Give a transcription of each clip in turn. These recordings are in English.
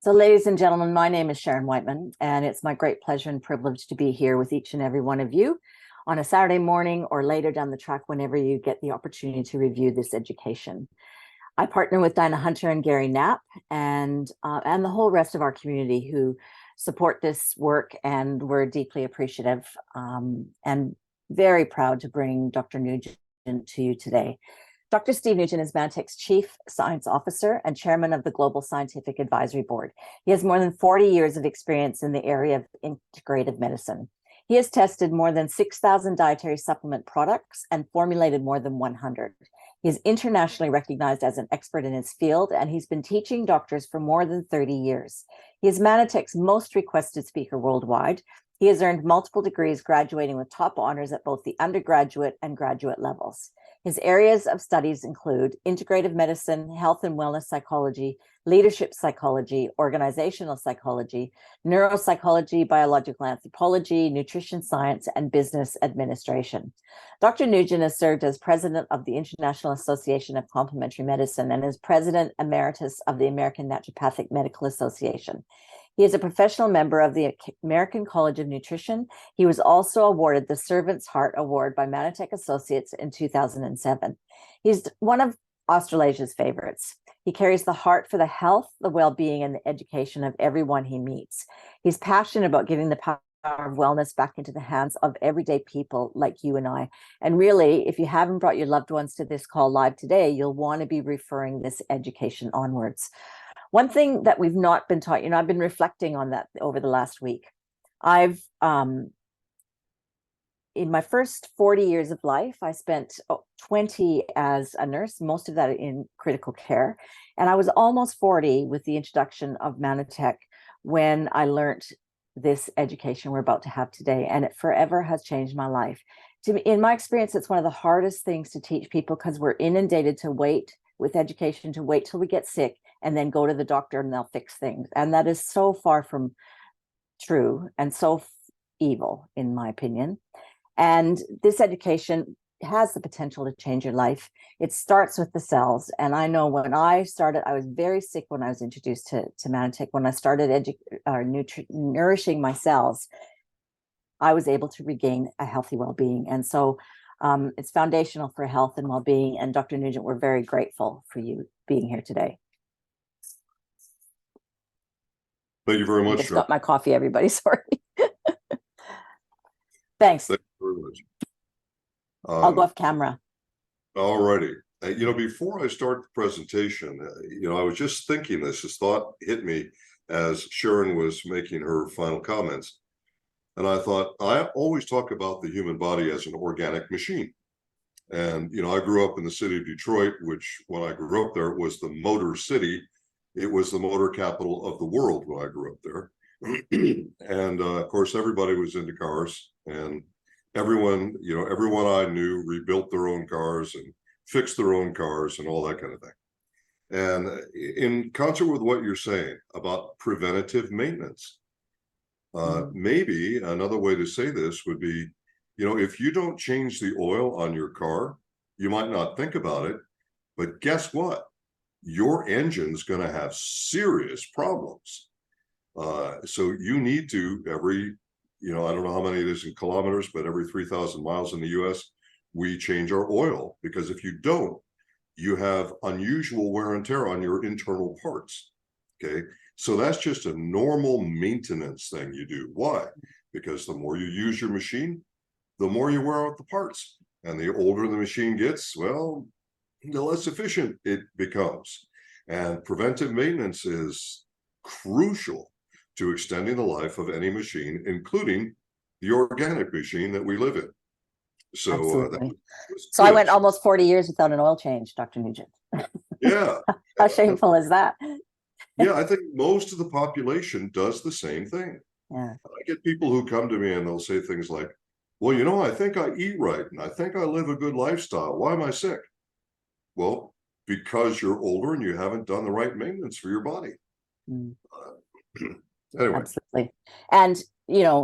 So, ladies and gentlemen, my name is Sharon Whiteman, and it's my great pleasure and privilege to be here with each and every one of you on a Saturday morning or later down the track whenever you get the opportunity to review this education. I partner with Dinah Hunter and Gary Knapp and the whole rest of our community who support this work, and we're deeply appreciative and very proud to bring Dr. Nugent to you today. Dr. Steve Nugent is Mantech's Chief Science Officer and Chairman of the Global Scientific Advisory Board. He has more than 40 years of experience in the area of integrative medicine. He has tested more than 6,000 dietary supplement products and formulated more than 100. He is internationally recognized as an expert in his field, and he's been teaching doctors for more than 30 years. He is Mantech's most requested speaker worldwide. He has earned multiple degrees, graduating with top honors at both the undergraduate and graduate levels. His areas of studies include integrative medicine, health and wellness psychology, leadership psychology, organizational psychology, neuropsychology, biological anthropology, nutrition science, and business administration. Dr. Nugent has served as president of the International Association of Complementary Medicine and is president emeritus of the American Naturopathic Medical Association. He is a professional member of the American College of Nutrition. He was also awarded the Servant's Heart Award by Mantech Associates in 2007. He's one of Australasia's favorites. He carries the heart for the health, the well-being, and the education of everyone he meets. He's passionate about giving the power of wellness back into the hands of everyday people like you and I. And really, if you haven't brought your loved ones to this call live today, you'll want to be referring this education onwards. One thing that we've not been taught, I've been reflecting on that over the last week. I've, in my first 40 years of life, I spent 20 as a nurse, most of that in critical care. And I was almost 40 with the introduction of Mantech when I learned this education we're about to have today. And it forever has changed my life. In my experience, it's one of the hardest things to teach people because we're inundated to wait with education, to wait till we get sick and then go to the doctor and they'll fix things. And that is so far from true and so evil, in my opinion. And this education has the potential to change your life. It starts with the cells. And I know when I started, I was very sick when I was introduced to Mantech. When I started nourishing my cells, I was able to regain a healthy well-being. And so it's foundational for health and well-being. And Dr. Nugent, we're very grateful for you being here today. Thank you very much. I just got my coffee, everybody. Sorry. Thanks. Thank you very much. I'll go off camera. All righty. Before I start the presentation, I was just thinking this thought hit me as Sharon was making her final comments. And I thought, I always talk about the human body as an organic machine. And, I grew up in the city of Detroit, which when I grew up there, was the Motor City. It was the motor capital of the world when I grew up there. And of course, everybody was into cars, and everyone I knew rebuilt their own cars and fixed their own cars and all that kind of thing. And in concert with what you're saying about preventative maintenance, maybe another way to say this would be, if you don't change the oil on your car, you might not think about it, but guess what? Your engine's going to have serious problems. So you need to every, I don't know how many it is in kilometers, but every 3,000 miles in the US, we change our oil, because if you don't, you have unusual wear and tear on your internal parts. Okay. So that's just a normal maintenance thing you do. Why? Because the more you use your machine, the more you wear out the parts. And the older the machine gets, well, the less efficient it becomes. And preventive maintenance is crucial to extending the life of any machine, including the organic machine that we live in. So, so I went almost 40 years without an oil change, Dr. Nugent. Yeah. How shameful is that? Yeah, I think most of the population does the same thing. Yeah. I get people who come to me and they'll say things like, well, I think I eat right and I think I live a good lifestyle. Why am I sick? Well, because you're older and you haven't done the right maintenance for your body. Anyway. Absolutely. And,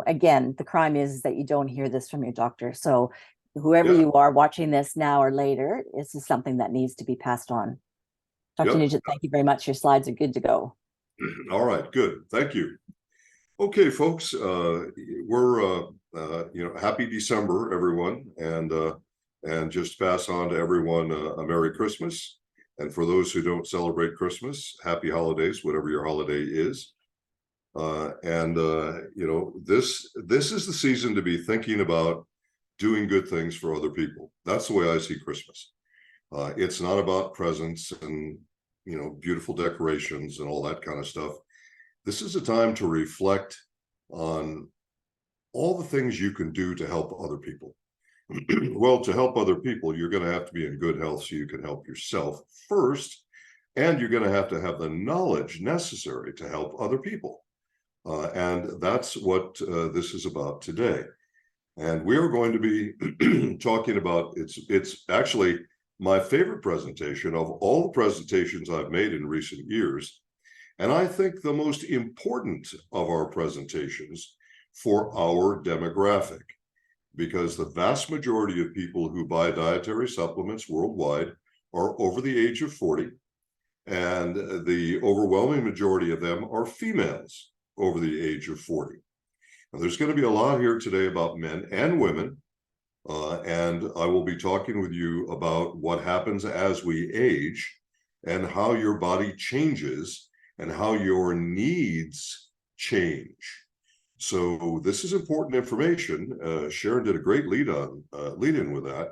again, the crime is that you don't hear this from your doctor. So whoever you are watching this now or later, this is something that needs to be passed on. Dr. Nugent, thank you very much. Your slides are good to go. All right, good. Thank you. Okay, folks, we're happy December, everyone, and just pass on to everyone a Merry Christmas. And for those who don't celebrate Christmas, happy holidays, whatever your holiday is. This is the season to be thinking about doing good things for other people. That's the way I see Christmas. It's not about presents and beautiful decorations and all that kind of stuff. This is a time to reflect on all the things you can do to help other people. Well, to help other people, you're going to have to be in good health so you can help yourself first, and you're going to have the knowledge necessary to help other people. And that's what this is about today. And we are going to be talking about, it's actually my favorite presentation of all the presentations I've made in recent years. And I think the most important of our presentations for our demographic, because the vast majority of people who buy dietary supplements worldwide are over the age of 40, and the overwhelming majority of them are females over the age of 40. Now, there's going to be a lot here today about men and women, and I will be talking with you about what happens as we age and how your body changes and how your needs change. So this is important information. Sharon did a great lead in with that.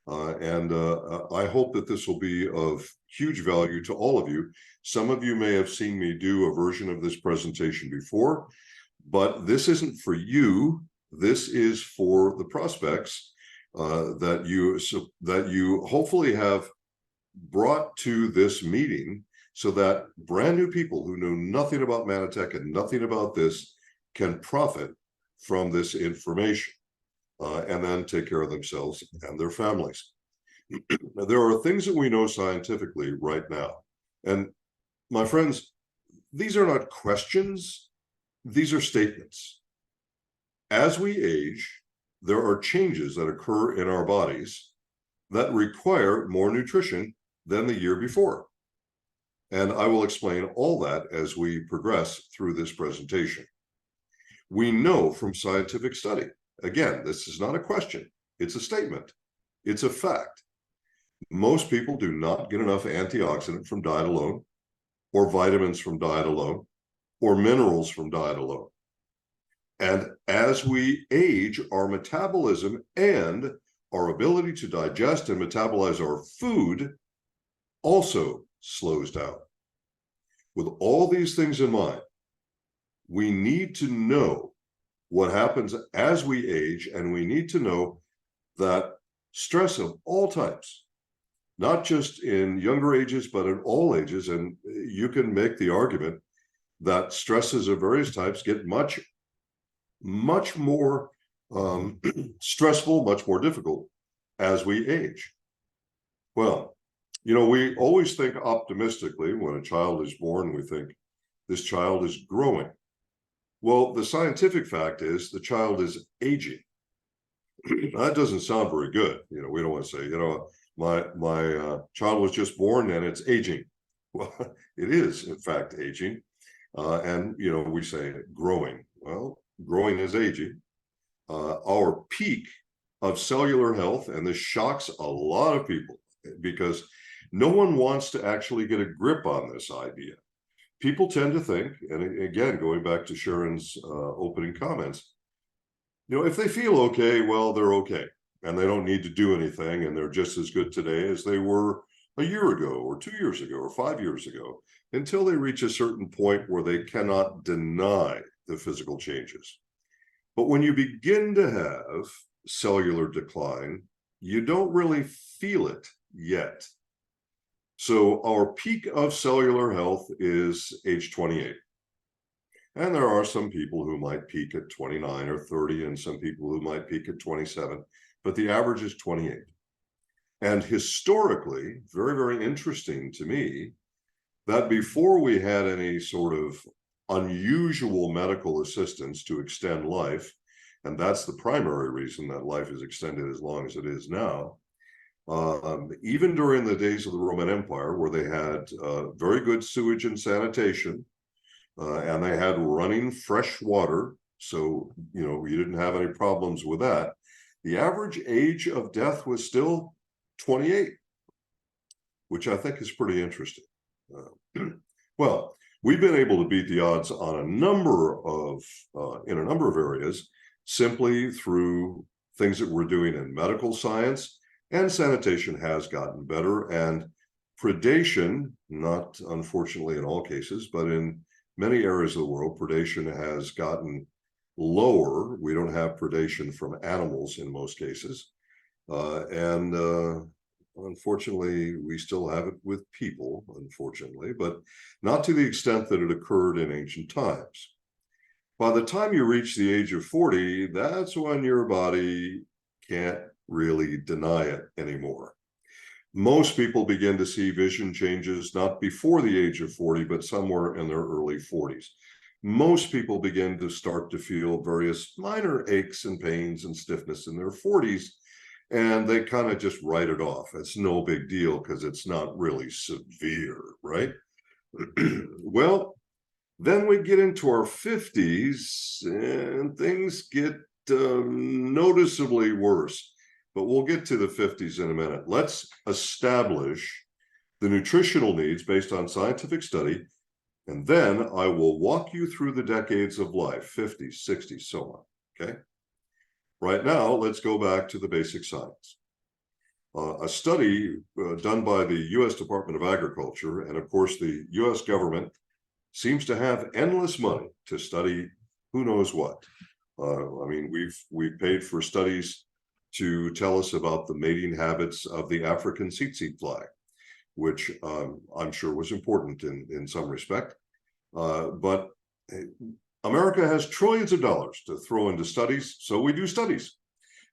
I hope that this will be of huge value to all of you. Some of you may have seen me do a version of this presentation before, but this isn't for you. This is for the prospects that you hopefully have brought to this meeting, so that brand new people who know nothing about Manatech and nothing about this can profit from this information and then take care of themselves and their families. Now, there are things that we know scientifically right now. And my friends, these are not questions, these are statements. As we age, there are changes that occur in our bodies that require more nutrition than the year before. And I will explain all that as we progress through this presentation. We know from scientific study, again, this is not a question, it's a statement, it's a fact. Most people do not get enough antioxidant from diet alone, or vitamins from diet alone, or minerals from diet alone. And as we age, our metabolism and our ability to digest and metabolize our food also slows down. With all these things in mind, we need to know what happens as we age, and we need to know that stress of all types, not just in younger ages, but in all ages, and you can make the argument that stresses of various types get much more stressful, much more difficult as we age. Well, we always think optimistically when a child is born. We think this child is growing. Well, the scientific fact is the child is aging. That doesn't sound very good. We don't want to say, my child was just born and it's aging. Well, it is, in fact, aging. And we say growing. Well, growing is aging. Our peak of cellular health, and this shocks a lot of people because no one wants to actually get a grip on this idea. People tend to think, and again, going back to Sharon's opening comments, if they feel okay, well, they're okay, and they don't need to do anything, and they're just as good today as they were a year ago, or 2 years ago, or 5 years ago, until they reach a certain point where they cannot deny the physical changes. But when you begin to have cellular decline, you don't really feel it yet. So our peak of cellular health is age 28. And there are some people who might peak at 29 or 30, and some people who might peak at 27, but the average is 28. And historically, very, very interesting to me, that before we had any sort of unusual medical assistance to extend life, and that's the primary reason that life is extended as long as it is now, even during the days of the Roman Empire, where they had very good sewage and sanitation, and they had running fresh water. So, you didn't have any problems with that. The average age of death was still 28, which I think is pretty interesting. Well, we've been able to beat the odds on a number of, in a number of areas, simply through things that we're doing in medical science, and sanitation has gotten better, and predation, not unfortunately in all cases, but in many areas of the world, predation has gotten lower. We don't have predation from animals in most cases. And unfortunately, we still have it with people, unfortunately, but not to the extent that it occurred in ancient times. By the time you reach the age of 40, that's when your body can't really deny it anymore. Most people begin to see vision changes not before the age of 40, but somewhere in their early 40s. Most people begin to start to feel various minor aches and pains and stiffness in their 40s, and they kind of just write it off. It's no big deal because it's not really severe, right? Well, then we get into our 50s and things get noticeably worse. But we'll get to the 50s in a minute. Let's establish the nutritional needs based on scientific study, and then I will walk you through the decades of life, 50s, 60s, so on, okay? Right now, let's go back to the basic science. A study done by the U.S. Department of Agriculture, and of course the U.S. government seems to have endless money to study who knows what. I mean, we've paid for studies to tell us about the mating habits of the African tsetse fly, which I'm sure was important in some respect. But America has trillions of dollars to throw into studies, so we do studies.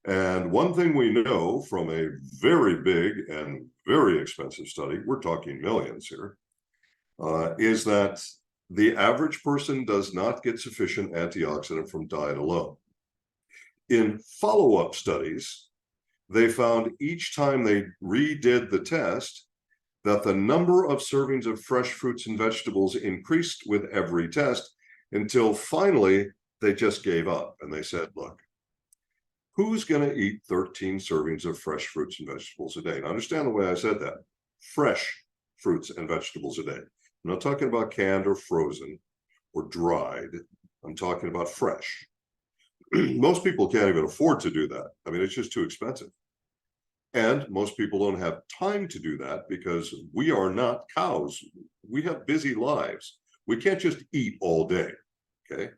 And one thing we know from a very big and very expensive study, we're talking millions here, is that the average person does not get sufficient antioxidant from diet alone. In follow-up studies, they found each time they redid the test that the number of servings of fresh fruits and vegetables increased with every test until finally they just gave up and they said, look, who's going to eat 13 servings of fresh fruits and vegetables a day? Now, understand the way I said that. Fresh fruits and vegetables a day. I'm not talking about canned or frozen or dried. I'm talking about fresh. Most people can't even afford to do that. I mean, it's just too expensive. And most people don't have time to do that because we are not cows. We have busy lives. We can't just eat all day, okay?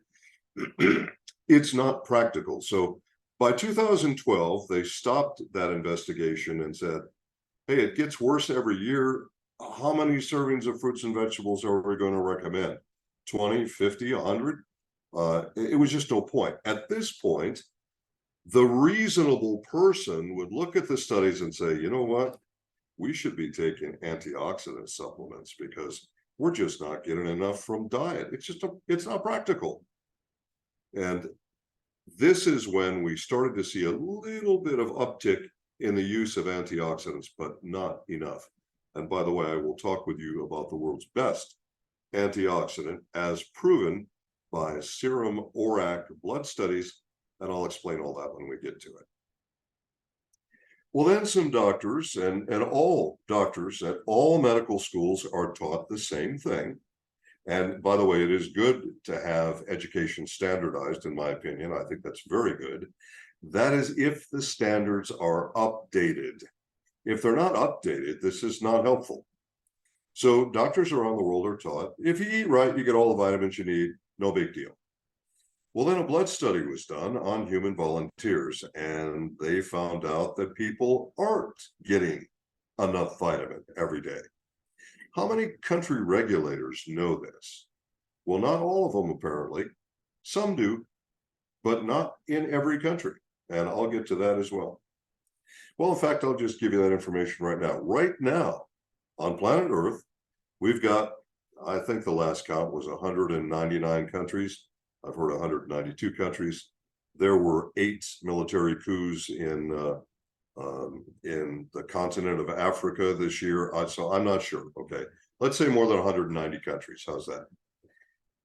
It's not practical. So by 2012, they stopped that investigation and said, hey, it gets worse every year. How many servings of fruits and vegetables are we going to recommend? 20, 50, 100? It was just no point. At this point, the reasonable person would look at the studies and say, you know what? We should be taking antioxidant supplements because we're just not getting enough from diet. It's not practical. And this is when we started to see a little bit of uptick in the use of antioxidants, but not enough. And by the way, I will talk with you about the world's best antioxidant as proven by serum ORAC blood studies, and I'll explain all that when we get to it. Well, then some doctors and all doctors at all medical schools are taught the same thing. And by the way, it is good to have education standardized, in my opinion. I think that's very good. That is if the standards are updated. If they're not updated, this is not helpful. So doctors around the world are taught, if you eat right, you get all the vitamins you need, no big deal. Well, then a blood study was done on human volunteers, and they found out that people aren't getting enough vitamin every day. How many country regulators know this? Well, not all of them, apparently. Some do, but not in every country. And I'll get to that as well. Well, in fact, I'll just give you that information right now. Right now, on planet Earth, we've got, I think the last count was 199 countries. I've heard 192 countries. There were 8 military coups in the continent of Africa this year. So I'm not sure. Okay, let's say more than 190 countries. How's that?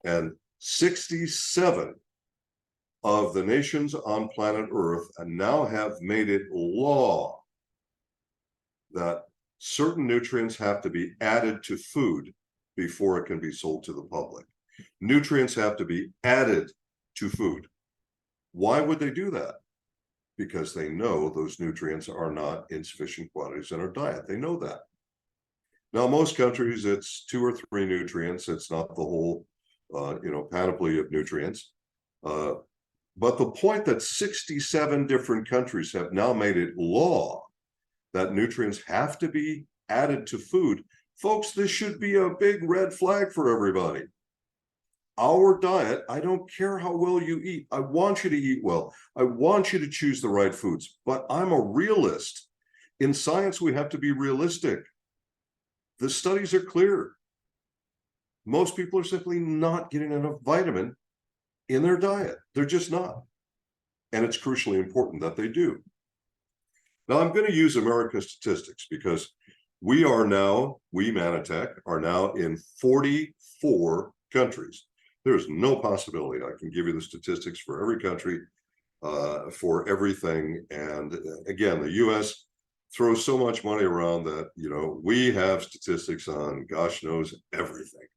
And 67 of the nations on planet Earth now have made it law that certain nutrients have to be added to food before it can be sold to the public. Nutrients have to be added to food. Why would they do that? Because they know those nutrients are not in sufficient quantities in our diet. They know that. Now, most countries, it's 2 or 3 nutrients. It's not the whole, panoply of nutrients. But the point that 67 different countries have now made it law that nutrients have to be added to food, folks, this should be a big red flag for everybody. Our diet, I don't care how well you eat. I want you to eat well. I want you to choose the right foods, but I'm a realist. In science, we have to be realistic. The studies are clear. Most people are simply not getting enough vitamin in their diet. They're just not. And it's crucially important that they do. Now, I'm going to use American statistics because we Manatech, are now in 44 countries. There's no possibility I can give you the statistics for every country, for everything. And again, the US throws so much money around that, we have statistics on gosh knows everything.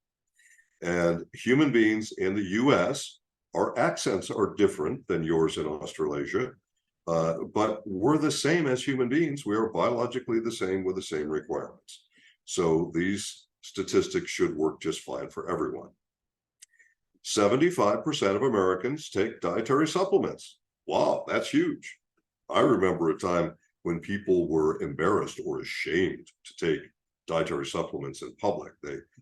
And human beings in the US, our accents are different than yours in Australasia, but we're the same as human beings. We are biologically the same with the same requirements. So these statistics should work just fine for everyone. 75% of Americans take dietary supplements. Wow, that's huge. I remember a time when people were embarrassed or ashamed to take dietary supplements in public.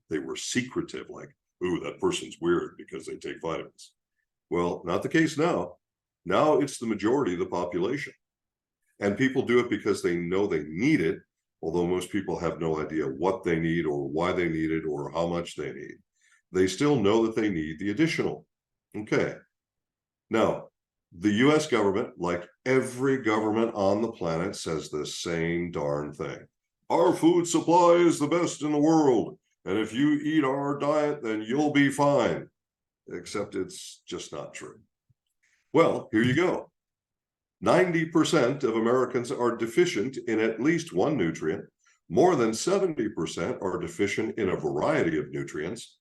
They were secretive, like, ooh, that person's weird because they take vitamins. Well, not the case now. Now it's the majority of the population. And people do it because they know they need it, although most people have no idea what they need or why they need it or how much they need. They still know that they need the additional. Okay. Now, the US government, like every government on the planet, says the same darn thing. Our food supply is the best in the world. And if you eat our diet, then you'll be fine. Except it's just not true. Well, here you go. 90% of Americans are deficient in at least one nutrient. More than 70% are deficient in a variety of nutrients.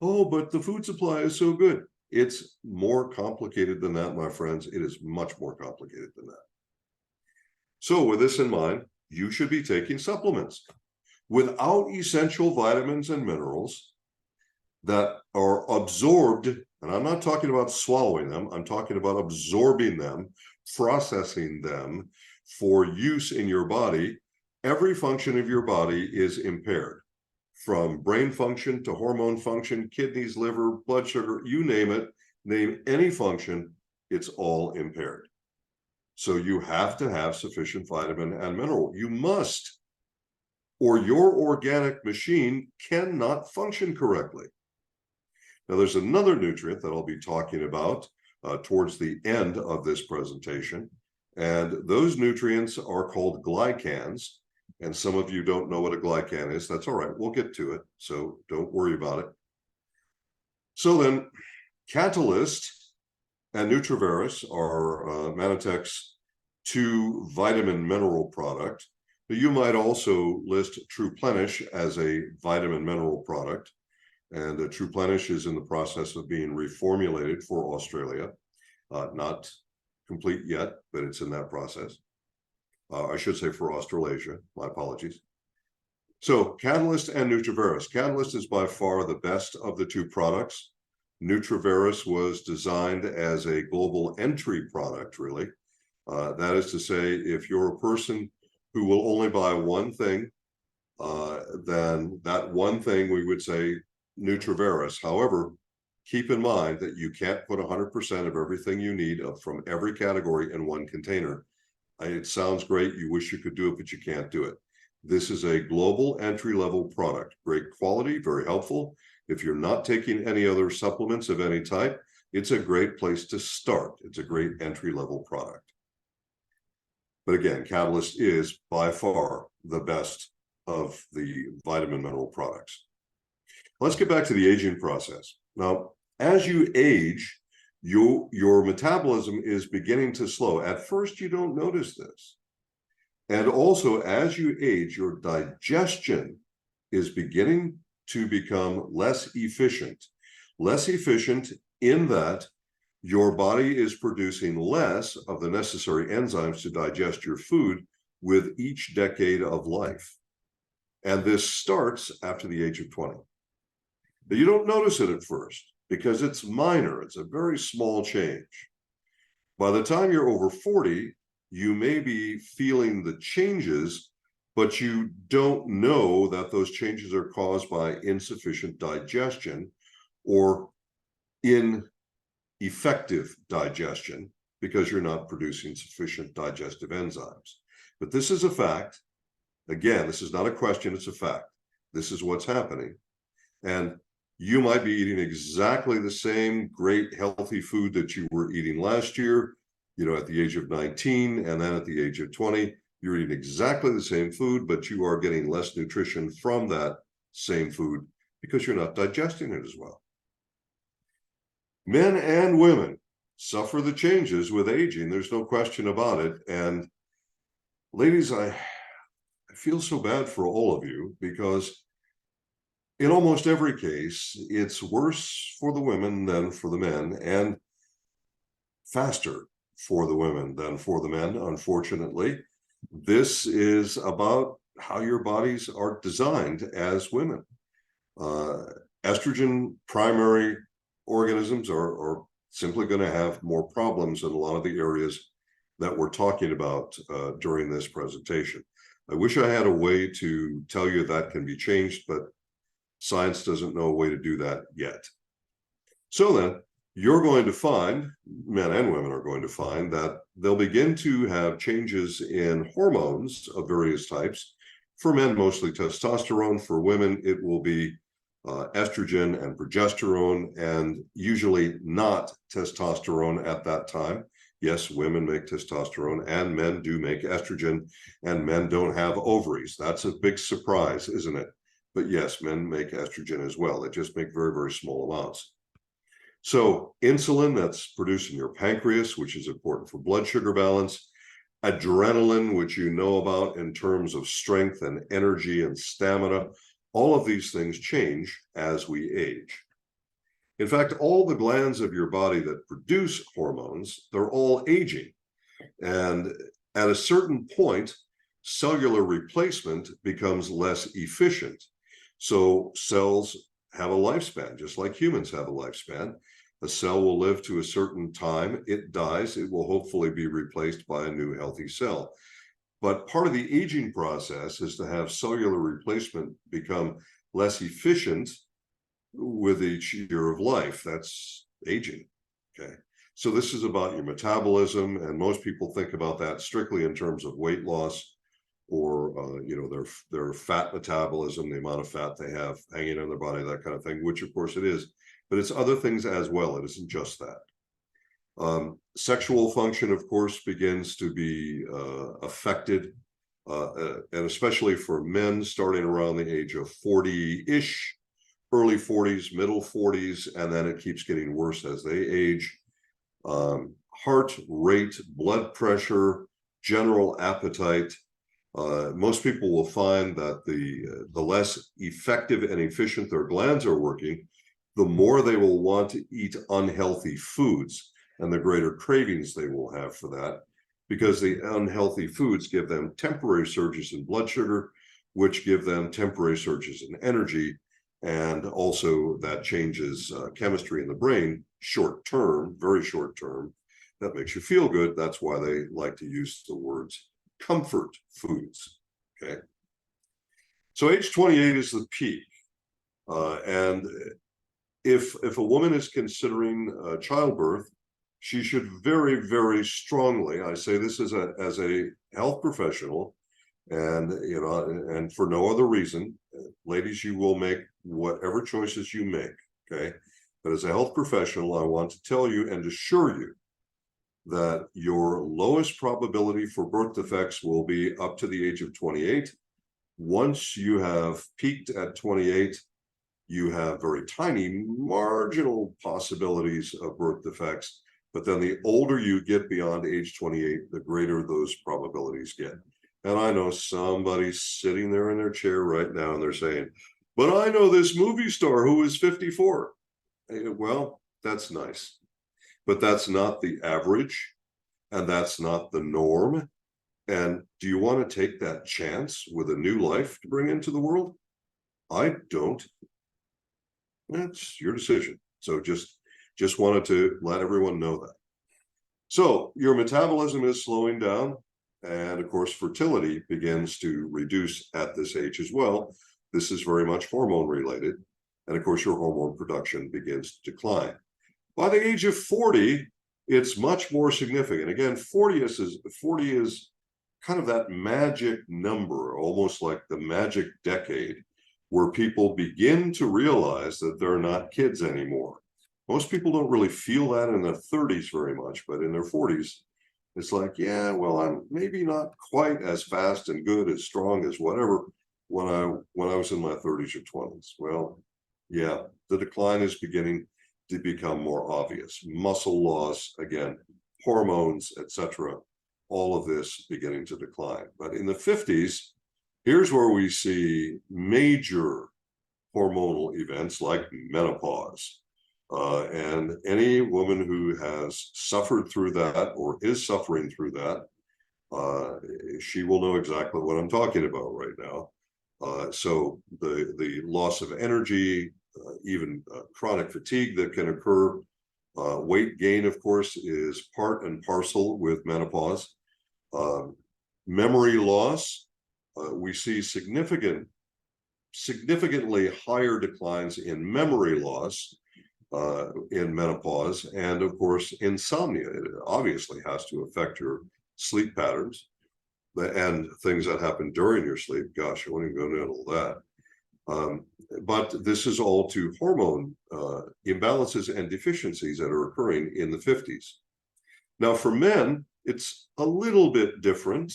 Oh, but the food supply is so good. It's more complicated than that, my friends. It is much more complicated than that. So with this in mind, you should be taking supplements. Without essential vitamins and minerals that are absorbed, and I'm not talking about swallowing them, I'm talking about absorbing them, processing them for use in your body, every function of your body is impaired. From brain function to hormone function, kidneys, liver, blood sugar, you name it, name any function, it's all impaired. So you have to have sufficient vitamin and mineral. You must, or your organic machine cannot function correctly. Now, there's another nutrient that I'll be talking about towards the end of this presentation, and those nutrients are called glycans. And some of you don't know what a glycan is. That's all right. We'll get to it. So don't worry about it. So then, Catalyst and Nutriveris are Manatech's 2 vitamin mineral product. You might also list TruePlenish as a vitamin mineral product. And TruePlenish is in the process of being reformulated for Australia. Not complete yet, but it's in that process. I should say for Australasia, my apologies. So Catalyst and Nutriveris. Catalyst is by far the best of the 2 products. Nutriveris was designed as a global entry product, really. That is to say, if you're a person who will only buy one thing, then that one thing we would say Nutriveris. However, keep in mind that you can't put 100% of everything you need from every category in one container. It sounds great. You wish you could do it, but you can't do it. This is a global entry-level product. Great quality, very helpful. If you're not taking any other supplements of any type, it's a great place to start. It's a great entry-level product. But again, Catalyst is by far the best of the vitamin mineral products. Let's get back to the aging process. Now, as you age, your metabolism is beginning to slow. At first, you don't notice this. And also, as you age, your digestion is beginning to become less efficient. Less efficient in that your body is producing less of the necessary enzymes to digest your food with each decade of life. And this starts after the age of 20. But you don't notice it at first because it's minor. It's a very small change. By the time you're over 40, you may be feeling the changes, but you don't know that those changes are caused by insufficient digestion or ineffective digestion because you're not producing sufficient digestive enzymes. But this is a fact. Again, this is not a question, it's a fact. This is what's happening. And you might be eating exactly the same great healthy food that you were eating last year, at the age of 19, and then at the age of 20, you're eating exactly the same food, but you are getting less nutrition from that same food because you're not digesting it as well. Men and women suffer the changes with aging. There's no question about it. And ladies, I feel so bad for all of you because in almost every case, it's worse for the women than for the men, and faster for the women than for the men, unfortunately. This is about how your bodies are designed as women. Estrogen primary organisms are simply going to have more problems in a lot of the areas that we're talking about during this presentation. I wish I had a way to tell you that can be changed, but science doesn't know a way to do that yet. So then, you're going to find, men and women are going to find, that they'll begin to have changes in hormones of various types. For men, mostly testosterone. For women, it will be estrogen and progesterone, and usually not testosterone at that time. Yes, women make testosterone and men do make estrogen, and men don't have ovaries. That's a big surprise, isn't it? But yes, men make estrogen as well. They just make very, very small amounts. So insulin, that's produced in your pancreas, which is important for blood sugar balance. Adrenaline, which you know about in terms of strength and energy and stamina. All of these things change as we age. In fact, all the glands of your body that produce hormones, they're all aging. And at a certain point, cellular replacement becomes less efficient. So cells have a lifespan, just like humans have a lifespan. A cell will live to a certain time. It dies. It will hopefully be replaced by a new healthy cell. But part of the aging process is to have cellular replacement become less efficient with each year of life. That's aging. Okay. So this is about your metabolism, and most people think about that strictly in terms of weight loss or their fat metabolism, the amount of fat they have hanging on their body, that kind of thing, which of course it is, but it's other things as well. It isn't just that. Sexual function, of course, begins to be affected, and especially for men starting around the age of 40-ish, early 40s, middle 40s, and then it keeps getting worse as they age. Heart rate, blood pressure, general appetite. Most people will find that the less effective and efficient their glands are working, the more they will want to eat unhealthy foods, and the greater cravings they will have for that, because the unhealthy foods give them temporary surges in blood sugar, which give them temporary surges in energy, and also that changes chemistry in the brain short term, very short term. That makes you feel good. That's why they like to use the words comfort foods. Okay. So age 28 is the peak. And if a woman is considering childbirth, she should very, very strongly, I say this as a health professional, and for no other reason, ladies, you will make whatever choices you make, okay? But as a health professional, I want to tell you and assure you that your lowest probability for birth defects will be up to the age of 28. Once you have peaked at 28, you have very tiny marginal possibilities of birth defects. But then the older you get beyond age 28, the greater those probabilities get. And I know somebody's sitting there in their chair right now and they're saying, but I know this movie star who is 54. Well, that's nice, but that's not the average, and that's not the norm. And do you want to take that chance with a new life to bring into the world? I don't. That's your decision. So just wanted to let everyone know that. So your metabolism is slowing down, and of course fertility begins to reduce at this age as well. This is very much hormone related, and of course your hormone production begins to decline. By the age of 40, it's much more significant. Again, 40 is kind of that magic number, almost like the magic decade, where people begin to realize that they're not kids anymore. Most people don't really feel that in their 30s very much, but in their 40s, it's like, yeah, well, I'm maybe not quite as fast and good, as strong as whatever when I was in my 30s or 20s. Well, yeah, the decline is beginning to become more obvious. Muscle loss, again, hormones, etc. All of this beginning to decline. But in the 50s, here's where we see major hormonal events like menopause. And any woman who has suffered through that or is suffering through that, she will know exactly what I'm talking about right now. So the loss of energy, even chronic fatigue that can occur, weight gain, of course, is part and parcel with menopause. Memory loss, we see significantly higher declines in memory loss in menopause, and of course insomnia. It obviously has to affect your sleep patterns and things that happen during your sleep. Gosh, I won't even go into all that. But this is all to hormone imbalances and deficiencies that are occurring in the 50s. Now for men, it's a little bit different.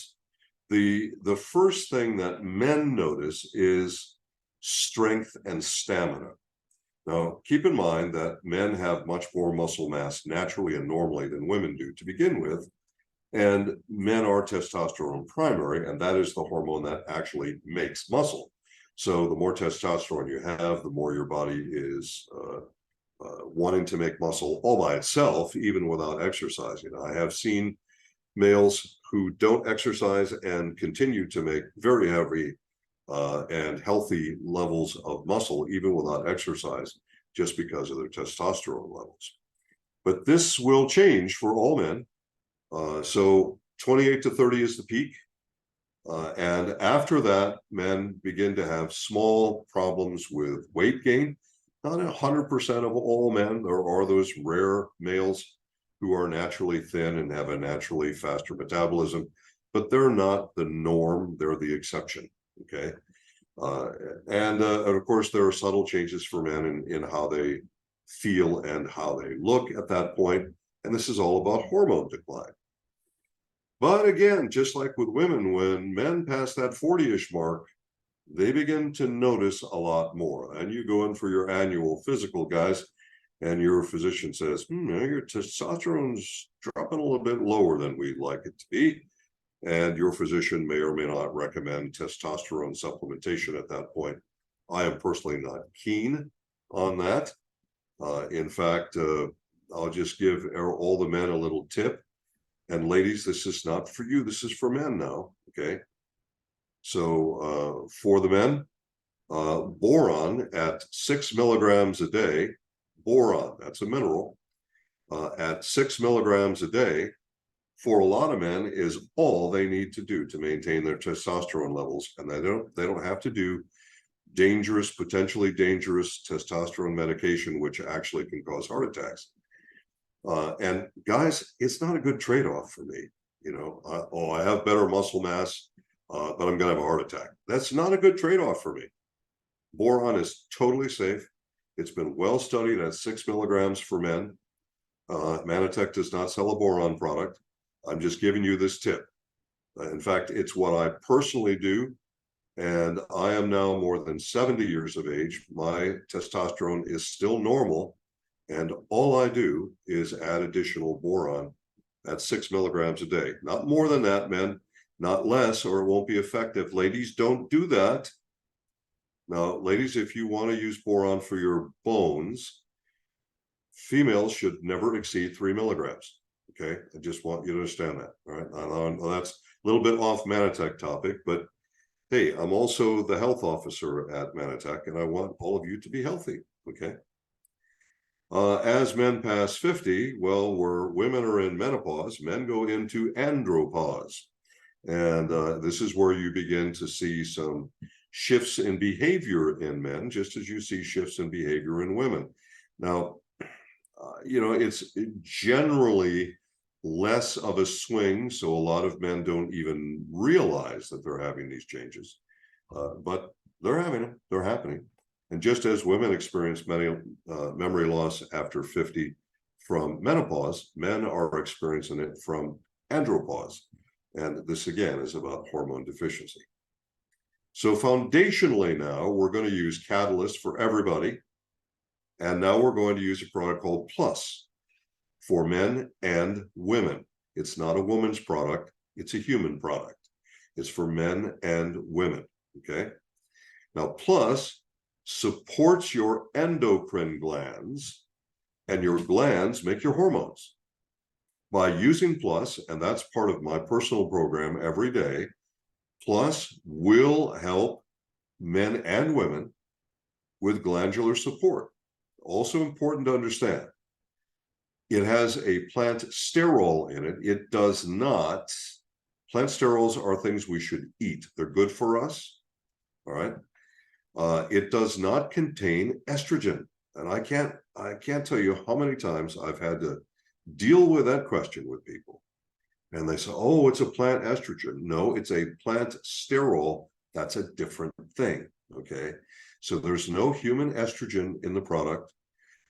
The first thing that men notice is strength and stamina. Now, keep in mind that men have much more muscle mass naturally and normally than women do to begin with. And men are testosterone primary, and that is the hormone that actually makes muscle. So the more testosterone you have, the more your body is wanting to make muscle all by itself, even without exercising. I have seen males who don't exercise and continue to make very heavy and healthy levels of muscle, even without exercise, just because of their testosterone levels. But this will change for all men. So 28 to 30 is the peak. And after that, men begin to have small problems with weight gain. Not 100% of all men. There are those rare males who are naturally thin and have a naturally faster metabolism, but they're not the norm, they're the exception, okay? And of course, there are subtle changes for men in how they feel and how they look at that point, and this is all about hormone decline. But again, just like with women, when men pass that 40-ish mark, they begin to notice a lot more. And you go in for your annual physical, guys, and your physician says, your testosterone's dropping a little bit lower than we'd like it to be. And your physician may or may not recommend testosterone supplementation at that point. I am personally not keen on that. In fact, I'll just give all the men a little tip. And ladies, this is not for you. This is for men now, okay? So for the men, boron at 6 milligrams a day, boron, that's a mineral, at 6 milligrams a day, for a lot of men is all they need to do to maintain their testosterone levels. And they don't have to do dangerous, potentially dangerous testosterone medication, which actually can cause heart attacks. And guys, it's not a good trade-off for me. I have better muscle mass, but I'm gonna have a heart attack. That's not a good trade-off for me. Boron is totally safe. It's been well studied at 6 milligrams for men. Manatech does not sell a boron product. I'm just giving you this tip. In fact, it's what I personally do And I am now more than 70 years of age. My testosterone is still normal. And all I do is add additional boron at 6 milligrams a day. Not more than that, men, not less, or it won't be effective. Ladies, don't do that. Now, ladies, if you want to use boron for your bones, females should never exceed 3 milligrams. Okay, I just want you to understand that. All right, I know that's a little bit off Manatech topic, but hey, I'm also the health officer at Manatech, and I want all of you to be healthy. Okay. As men pass 50, well, where women are in menopause, men go into andropause. And this is where you begin to see some shifts in behavior in men, just as you see shifts in behavior in women. Now, it's generally less of a swing, so a lot of men don't even realize that they're having these changes, but they're having them, they're happening. And just as women experience memory loss after 50 from menopause, men are experiencing it from andropause. And this again is about hormone deficiency. So foundationally now, we're going to use Catalyst for everybody. And now we're going to use a product called Plus for men and women. It's not a woman's product, it's a human product. It's for men and women, okay? Now, Plus supports your endocrine glands, and your glands make your hormones. By using Plus, and that's part of my personal program every day, Plus will help men and women with glandular support. Also important to understand, it has a plant sterol in it. It does not, plant sterols are things we should eat. They're good for us, all right? It does not contain estrogen. And I can't tell you how many times I've had to deal with that question with people. And they say, oh, it's a plant estrogen. No, it's a plant sterol. That's a different thing, okay? So there's no human estrogen in the product.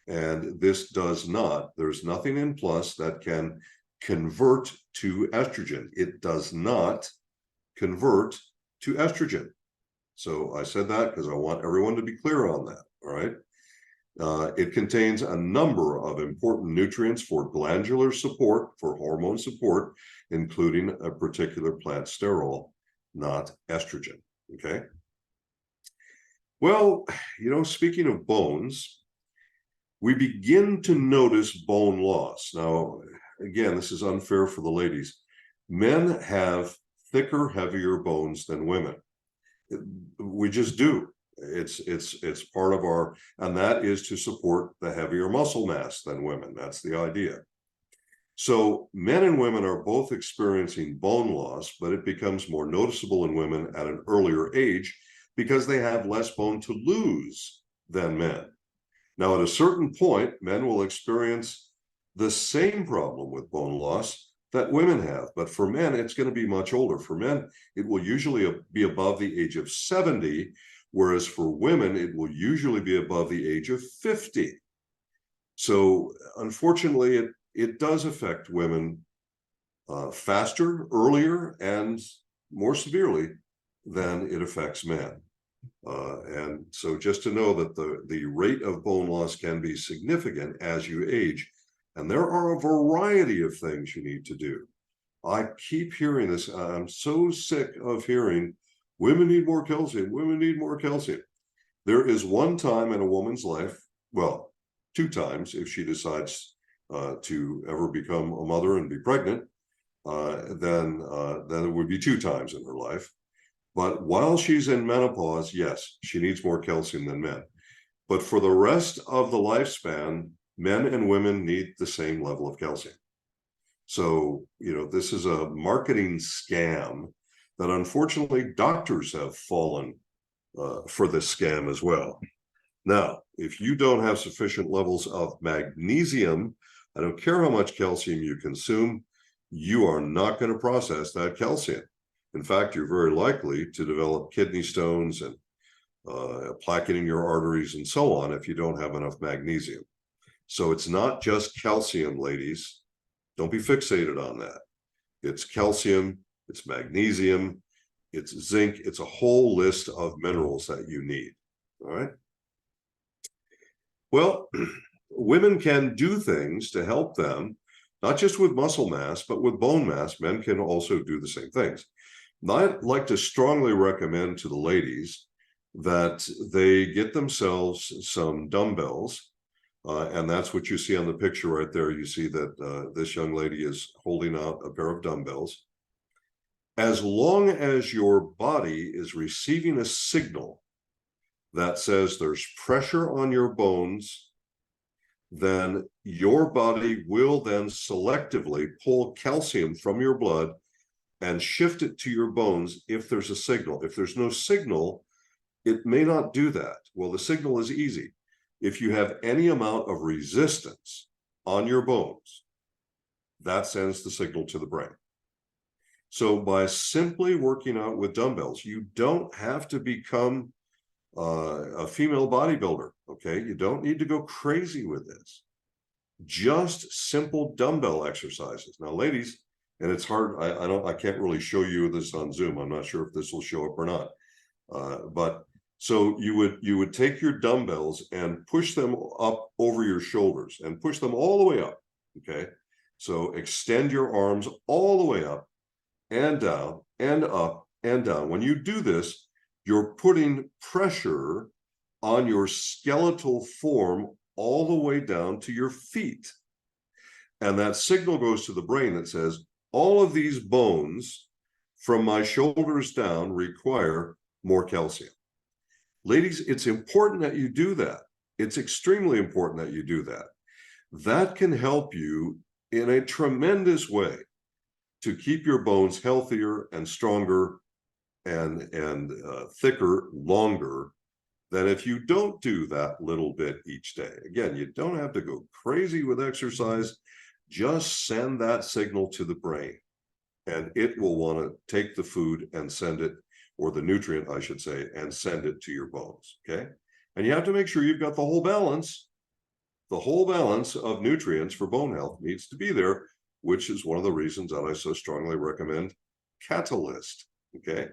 And this does not, there's nothing in Plus that can convert to estrogen. It does not convert to estrogen. So I said that because I want everyone to be clear on that, all right? It contains a number of important nutrients for glandular support, for hormone support, including a particular plant sterol, not estrogen, okay? Well, speaking of bones, we begin to notice bone loss. Now, again, this is unfair for the ladies. Men have thicker, heavier bones than women. We just do. It's part of our, and that is to support the heavier muscle mass than women. That's the idea. So men and women are both experiencing bone loss, but it becomes more noticeable in women at an earlier age because they have less bone to lose than men. Now, at a certain point, men will experience the same problem with bone loss that women have, but for men, it's going to be much older. For men, it will usually be above the age of 70, whereas for women, it will usually be above the age of 50. So unfortunately, it does affect women faster, earlier, and more severely than it affects men. And so just to know that the rate of bone loss can be significant as you age. And there are a variety of things you need to do. I keep hearing this. I'm so sick of hearing women need more calcium, women need more calcium. There is one time in a woman's life, well, two times if she decides to ever become a mother and be pregnant, then it would be two times in her life. But while she's in menopause, yes, she needs more calcium than men. But for the rest of the lifespan, men and women need the same level of calcium. So, this is a marketing scam that unfortunately doctors have fallen for this scam as well. Now, if you don't have sufficient levels of magnesium, I don't care how much calcium you consume, you are not going to process that calcium. In fact, you're very likely to develop kidney stones and plaquing in your arteries and so on if you don't have enough magnesium. So it's not just calcium, ladies. Don't be fixated on that. It's calcium, it's magnesium, it's zinc, it's a whole list of minerals that you need. All right. Well, women can do things to help them, not just with muscle mass, but with bone mass. Men can also do the same things. And I'd like to strongly recommend to the ladies that they get themselves some dumbbells. And that's what you see on the picture right there. You see that this young lady is holding out a pair of dumbbells. As long as your body is receiving a signal that says there's pressure on your bones, then your body will then selectively pull calcium from your blood and shift it to your bones if there's a signal. If there's no signal, it may not do that. Well, the signal is easy. If you have any amount of resistance on your bones, that sends the signal to the brain. So by simply working out with dumbbells, you don't have to become a female bodybuilder, okay? You don't need to go crazy with this. Just simple dumbbell exercises. Now, ladies, and it's hard, I can't really show you this on Zoom. I'm not sure if this will show up or not. But so you would take your dumbbells and push them up over your shoulders and push them all the way up, okay? So extend your arms all the way up and down and up and down. When you do this, you're putting pressure on your skeletal form all the way down to your feet. And that signal goes to the brain that says, all of these bones from my shoulders down require more calcium. Ladies, it's important that you do that. It's extremely important that you do that. That can help you in a tremendous way to keep your bones healthier and stronger and thicker longer than if you don't do that little bit each day. Again, you don't have to go crazy with exercise. Just send that signal to the brain, and it will want to take the food and send it, or the nutrient, I should say, and send it to your bones, okay? And you have to make sure you've got the whole balance. The whole balance of nutrients for bone health needs to be there, which is one of the reasons that I so strongly recommend Catalyst, okay?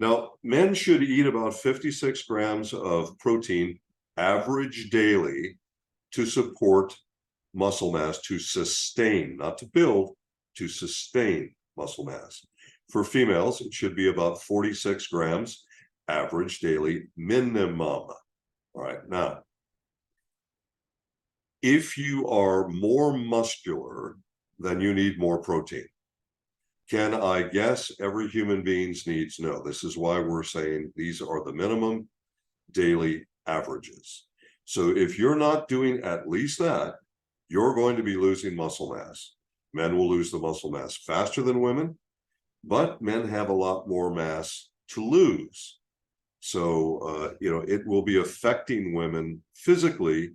Now, men should eat about 56 grams of protein average daily to support muscle mass, to sustain, not to build, to sustain muscle mass. For females, it should be about 46 grams average daily minimum. All right, now, if you are more muscular, then you need more protein. Can I guess every human being's needs? No. This is why we're saying these are the minimum daily averages. So if you're not doing at least that, you're going to be losing muscle mass. Men will lose the muscle mass faster than women, but men have a lot more mass to lose. So, it will be affecting women physically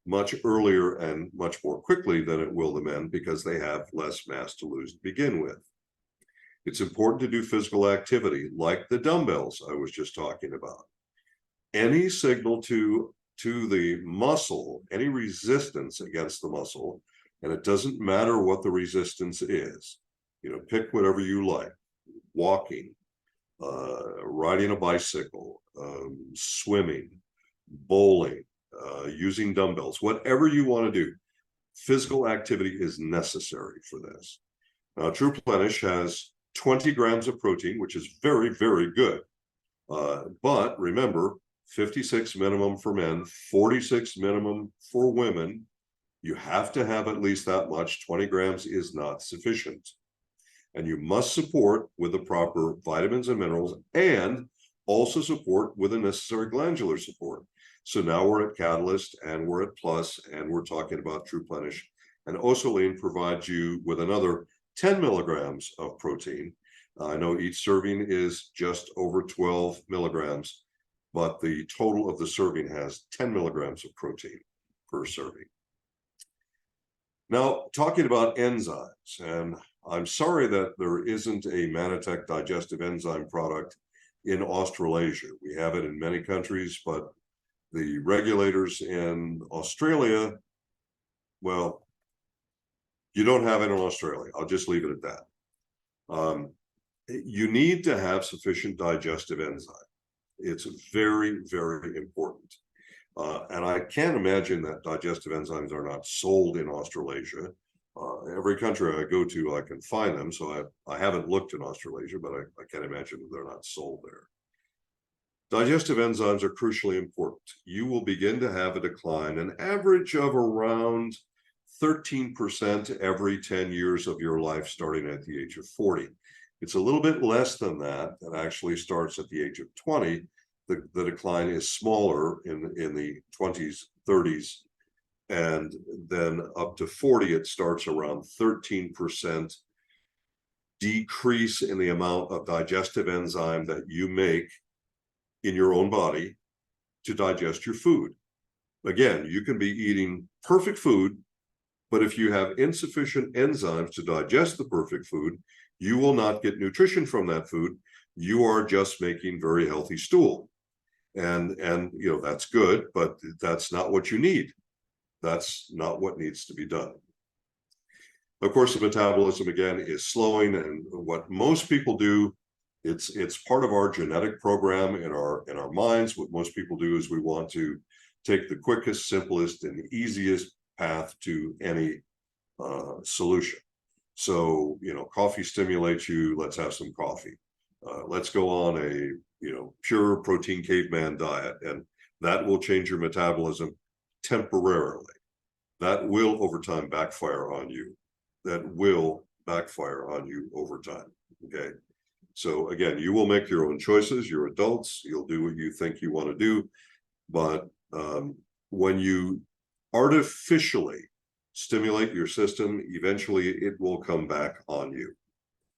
much earlier and much more quickly than it will the men, because they have less mass to lose to begin with. It's important to do physical activity like the dumbbells I was just talking about. Any signal to the muscle, any resistance against the muscle, and it doesn't matter what the resistance is, pick whatever you like: walking, riding a bicycle, swimming, bowling, using dumbbells, whatever you want to do. Physical activity is necessary for this. Now, True Plenish has 20 grams of protein, which is very, very good. But remember, 56 minimum for men, 46 minimum for women. You have to have at least that much. 20 grams is not sufficient. And you must support with the proper vitamins and minerals, and also support with the necessary glandular support. So now we're at Catalyst, and we're at Plus, and we're talking about True Plenish. And Osaline provides you with another 10 milligrams of protein. I know each serving is just over 12 milligrams, but the total of the serving has 10 milligrams of protein per serving. Now, talking about enzymes, and I'm sorry that there isn't a Manitech digestive enzyme product in Australasia. We have it in many countries, but the regulators in Australia, well, you don't have it in Australia. I'll just leave it at that. You need to have sufficient digestive enzyme. It's very, very important. And I can't imagine that digestive enzymes are not sold in Australasia. Every country I go to, I can find them. So I haven't looked in Australasia, but I can't imagine that they're not sold there. Digestive enzymes are crucially important. You will begin to have a decline, an average of around 13% every 10 years of your life, starting at the age of 40. It's a little bit less than that. That actually starts at the age of 20. The decline is smaller in the 20s, 30s, and then up to 40, it starts around 13% decrease in the amount of digestive enzyme that you make in your own body to digest your food. Again, you can be eating perfect food, but if you have insufficient enzymes to digest the perfect food, you will not get nutrition from that food. You are just making very healthy stool. And you know, that's good, but that's not what you need. That's not what needs to be done. Of course, the metabolism, again, is slowing, and what most people do, it's part of our genetic program in our minds. What most people do is we want to take the quickest, simplest, and easiest path to any solution. So, you know, coffee stimulates you. Let's have some coffee. Let's go on a pure protein caveman diet, and that will change your metabolism temporarily. That will over time backfire on you. That will backfire on you over time. Okay. So again, you will make your own choices. You're adults. You'll do what you think you want to do. But when you artificially stimulate your system, eventually it will come back on you.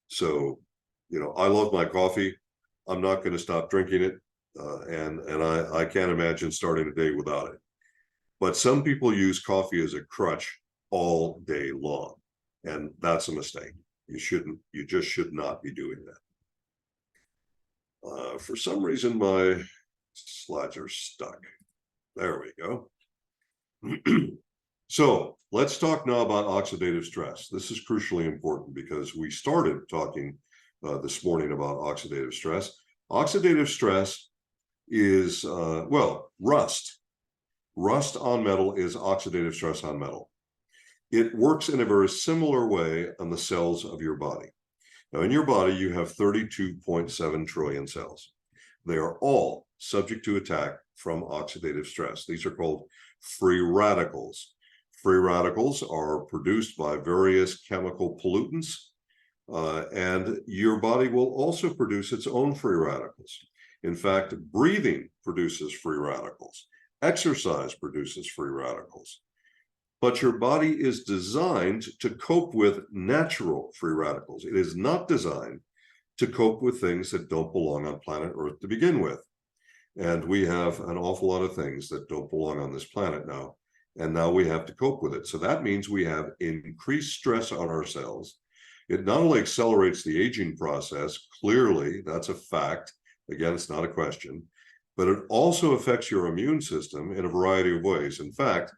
So, you know, I love my coffee. I'm not going to stop drinking it. And I can't imagine starting a day without it. But some people use coffee as a crutch all day long. And that's a mistake. You just should not be doing that. For some reason, my slides are stuck. There we go. So let's talk now about oxidative stress. This is crucially important because we started talking this morning about oxidative stress. Oxidative stress is, well, rust. Rust on metal is oxidative stress on metal. It works in a very similar way on the cells of your body. Now, in your body, you have 32.7 trillion cells. They are all subject to attack from oxidative stress. These are called free radicals. Free radicals are produced by various chemical pollutants, and your body will also produce its own free radicals. In fact, breathing produces free radicals. Exercise produces free radicals. But your body is designed to cope with natural free radicals. It is not designed to cope with things that don't belong on planet Earth to begin with. And we have an awful lot of things that don't belong on this planet now. And now we have to cope with it. So that means we have increased stress on our cells. It not only accelerates the aging process, clearly, that's a fact. Again, it's not a question. But it also affects your immune system in a variety of ways. In fact,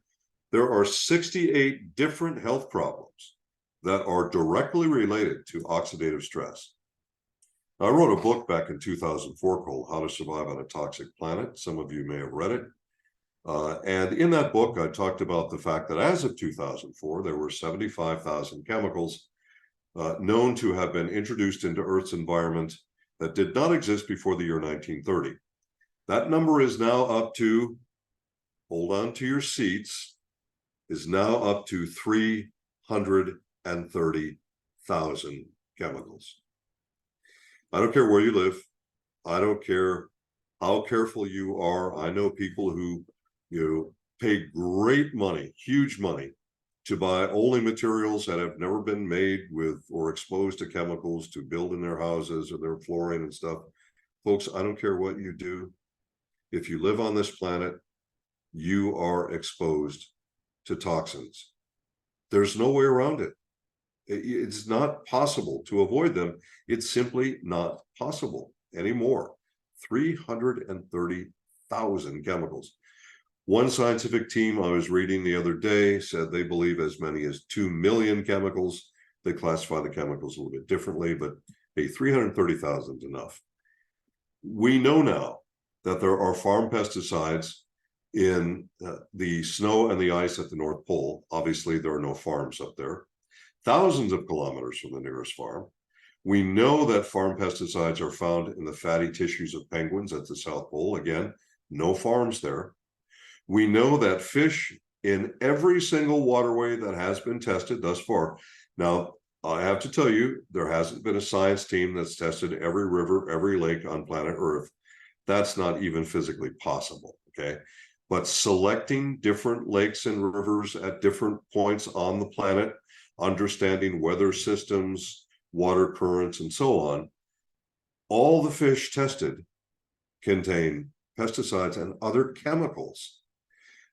there are 68 different health problems that are directly related to oxidative stress. I wrote a book back in 2004 called How to Survive on a Toxic Planet. Some of you may have read it. And in that book, I talked about the fact that as of 2004, there were 75,000 chemicals known to have been introduced into Earth's environment that did not exist before the year 1930. That number is now up to, hold on to your seats, is now up to 330,000 chemicals. I don't care where you live. I don't care how careful you are. I know people who, pay great money, huge money, to buy only materials that have never been made with or exposed to chemicals to build in their houses or their flooring and stuff. Folks, I don't care what you do. If you live on this planet, you are exposed to toxins. There's no way around it. It's not possible to avoid them. It's simply not possible anymore. 330,000 chemicals. One scientific team I was reading the other day said they believe as many as 2 million chemicals. They classify the chemicals a little bit differently, but Hey, 330,000 is enough. We know now that there are farm pesticides in the snow and the ice at the North Pole. Obviously, there are no farms up there. Thousands of kilometers from the nearest farm. We know that farm pesticides are found in the fatty tissues of penguins at the South Pole. Again, no farms there. We know that fish in every single waterway that has been tested thus far. Now, I have to tell you, there hasn't been a science team that's tested every river, every lake on planet Earth. That's not even physically possible, okay? But selecting different lakes and rivers at different points on the planet, understanding weather systems, water currents, and so on, all the fish tested contain pesticides and other chemicals.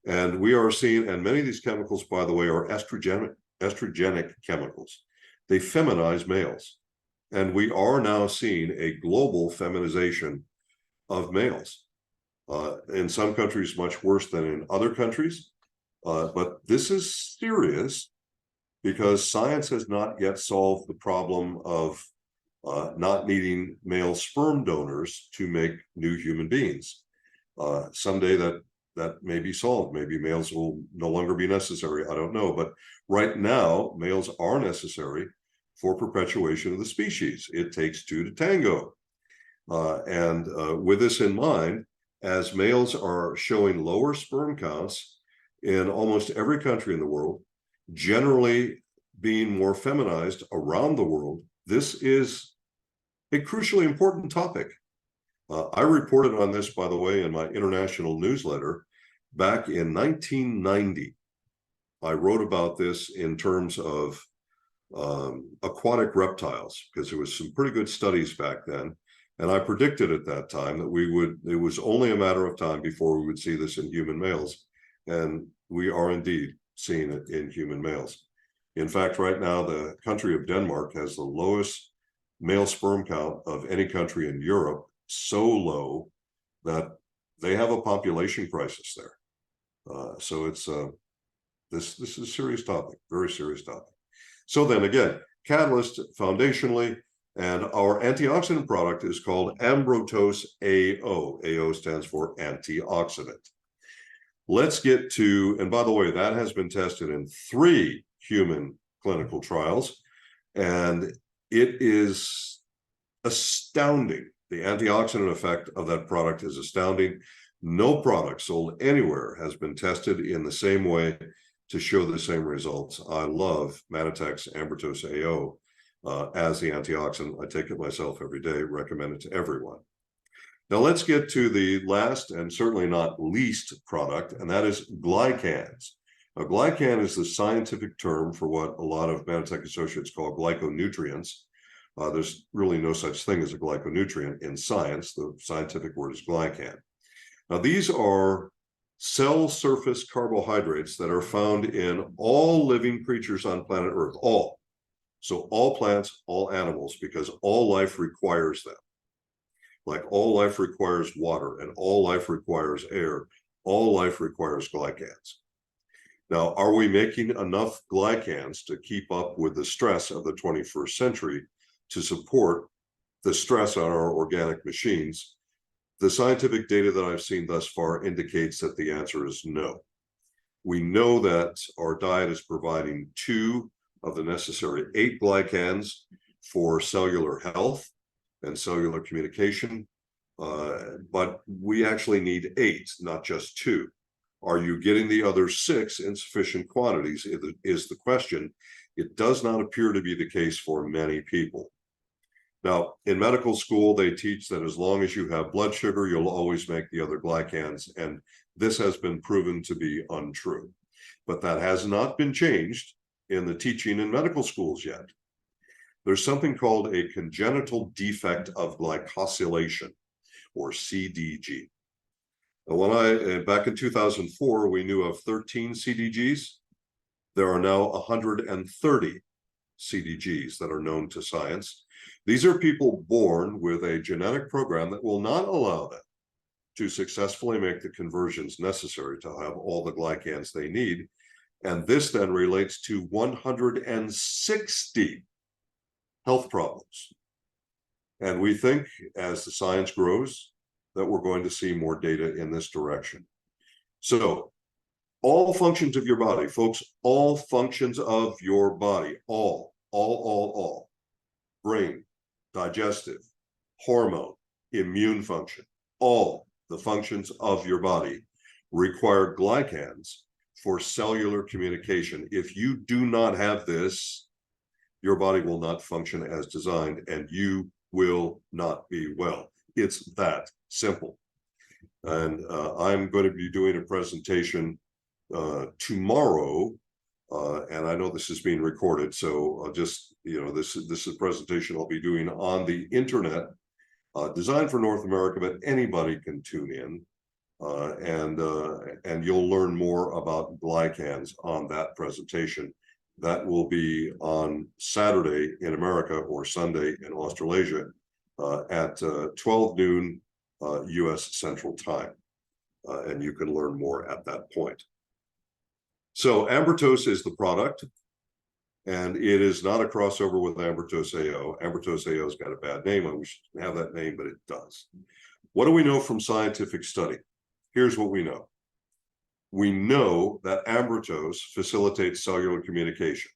And we are seeing, and many of these chemicals, by the way, are estrogenic chemicals. They feminize males. And we are now seeing a global feminization of males. In some countries, much worse than in other countries. But this is serious because science has not yet solved the problem of not needing male sperm donors to make new human beings. Someday that may be solved. Maybe males will no longer be necessary. I don't know. But right now, males are necessary for perpetuation of the species. It takes two to tango. And with this in mind, as males are showing lower sperm counts in almost every country in the world, generally being more feminized around the world, this is a crucially important topic. I reported on this, by the way, in my international newsletter back in 1990. I wrote about this in terms of aquatic reptiles, because there was some pretty good studies back then. And I predicted at that time that it was only a matter of time before we would see this in human males. And we are indeed seeing it in human males. In fact, right now, the country of Denmark has the lowest male sperm count of any country in Europe, so low that they have a population crisis there. So it's this is a serious topic, very serious topic. So then again, catalyst foundationally, and our antioxidant product is called Ambrotose AO. AO stands for antioxidant. Let's get to, and by the way, that has been tested in 3 human clinical trials, and it is astounding. The antioxidant effect of that product is astounding. No product sold anywhere has been tested in the same way to show the same results. I love Manitech's Ambrotose AO as the antioxidant. I take it myself every day, recommend it to everyone. Now let's get to the last and certainly not least product, and that is glycans. Now, glycan is the scientific term for what a lot of Manitech associates call glyconutrients. There's really no such thing as a glyconutrient in science. The scientific word is glycan. Now, these are cell surface carbohydrates that are found in all living creatures on planet Earth, all. So all plants, all animals, because all life requires them. Like all life requires water and all life requires air, all life requires glycans. Now, are we making enough glycans to keep up with the stress of the 21st century to support the stress on our organic machines? The scientific data that I've seen thus far indicates that the answer is no. We know that our diet is providing 2 of the necessary 8 glycans for cellular health and cellular communication, but we actually need 8, not just 2. Are you getting the other 6 in sufficient quantities is the question. It does not appear to be the case for many people. Now, in medical school, they teach that as long as you have blood sugar, you'll always make the other glycans, and this has been proven to be untrue. But that has not been changed in the teaching in medical schools yet. There's something called a congenital defect of glycosylation, or CDG. And back in 2004, we knew of 13 CDGs. There are now 130 CDGs that are known to science. These are people born with a genetic program that will not allow them to successfully make the conversions necessary to have all the glycans they need. And this then relates to 160 health problems. And we think as the science grows that we're going to see more data in this direction. So all functions of your body, folks, all functions of your body, all, brain, digestive, hormone, immune function, all the functions of your body require glycans for cellular communication. If you do not have this, your body will not function as designed and you will not be well. It's that simple. And I'm going to be doing a presentation tomorrow, and I know this is being recorded, so I'll just, this is a presentation I'll be doing on the internet, designed for North America, but anybody can tune in, and you'll learn more about glycans on that presentation. That will be on Saturday in America or Sunday in Australasia at 12 noon US Central Time, and you can learn more at that point. So Ambertose is the product, and it is not a crossover with Ambertose AO. Ambertose AO's got a bad name. I wish it didn't have that name, but it does. What do we know from scientific study? Here's what we know. We know that Ambertose facilitates cellular communication.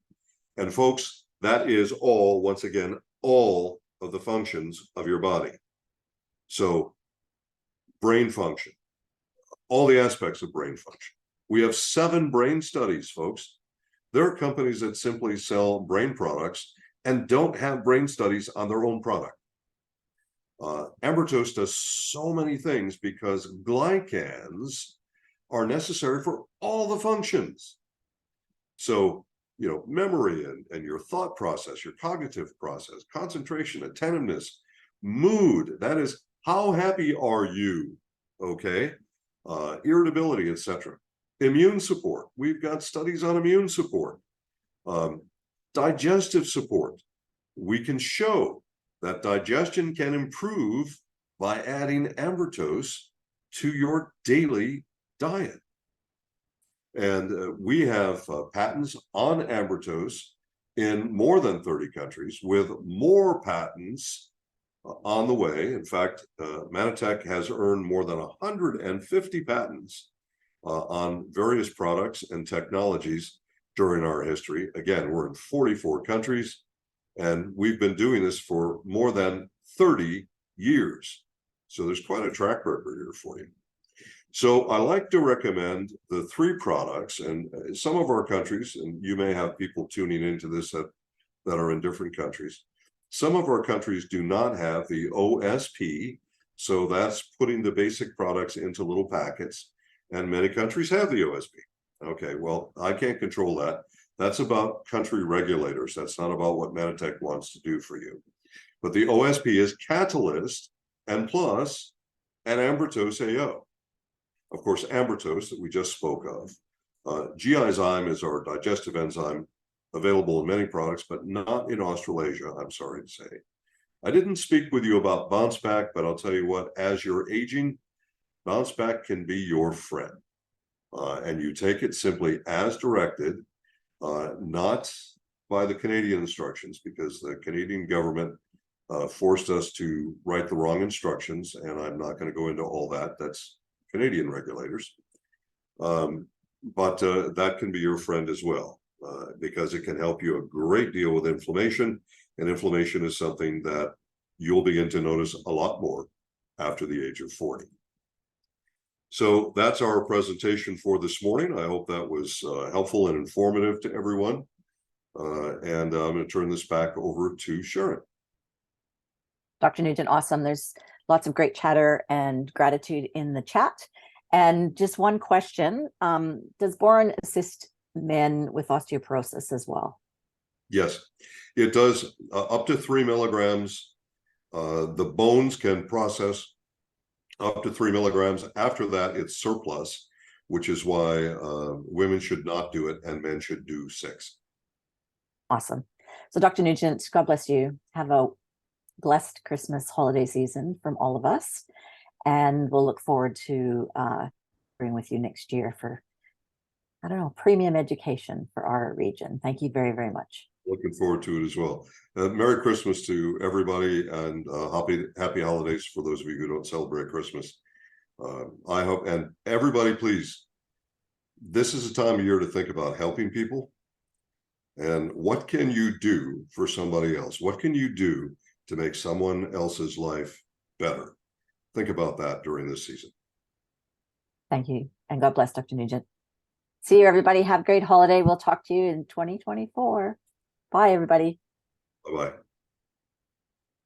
And folks, that is all, once again, all of the functions of your body. So brain function, all the aspects of brain function. We have 7 brain studies, folks. There are companies that simply sell brain products and don't have brain studies on their own product. Ambertose does so many things because glycans are necessary for all the functions. So, memory and your thought process, your cognitive process, concentration, attentiveness, mood, that is, how happy are you, okay? Irritability, etc. Immune support, we've got studies on immune support. Digestive support, we can show that digestion can improve by adding Ambertose to your daily diet. And we have patents on Ambertose in more than 30 countries, with more patents on the way. In fact, Manitech has earned more than 150 patents on various products and technologies during our history. Again, we're in 44 countries, and we've been doing this for more than 30 years. So there's quite a track record here for you. So I like to recommend the 3 products, and some of our countries, and you may have people tuning into this that are in different countries. Some of our countries do not have the OSP, so that's putting the basic products into little packets, and many countries have the OSP. Okay, well, I can't control that. That's about country regulators. That's not about what Manitech wants to do for you. But the OSP is Catalyst and Plus and Ambertose AO. Of course, Ambertose that we just spoke of. GIzyme is our digestive enzyme, available in many products, but not in Australasia, I'm sorry to say. I didn't speak with you about Bounce Back, but I'll tell you what, as you're aging, Bounce Back can be your friend. And you take it simply as directed, not by the Canadian instructions, because the Canadian government forced us to write the wrong instructions, and I'm not going to go into all that. That's Canadian regulators. But that can be your friend as well, because it can help you a great deal with inflammation, and inflammation is something that you'll begin to notice a lot more after the age of 40. So that's our presentation for this morning. I hope that was helpful and informative to everyone. And I'm going to turn this back over to Sharon. Dr. Nugent, awesome. There's lots of great chatter and gratitude in the chat. And just one question, does boron assist men with osteoporosis as well? Yes, it does, up to 3 milligrams. The bones can process up to 3 milligrams. After that, it's surplus, which is why women should not do it and men should do 6. Awesome. So Dr. Nugent, God bless you. Have a blessed Christmas holiday season from all of us. And we'll look forward to being with you next year for, I don't know, premium education for our region. Thank you very, very much. Looking forward to it as well. Merry Christmas to everybody, and happy holidays for those of you who don't celebrate Christmas. I hope, and everybody, please, this is a time of year to think about helping people. And what can you do for somebody else? What can you do to make someone else's life better? Think about that during this season. Thank you. And God bless, Dr. Nugent. See you, everybody. Have a great holiday. We'll talk to you in 2024. Bye, everybody. Bye-bye.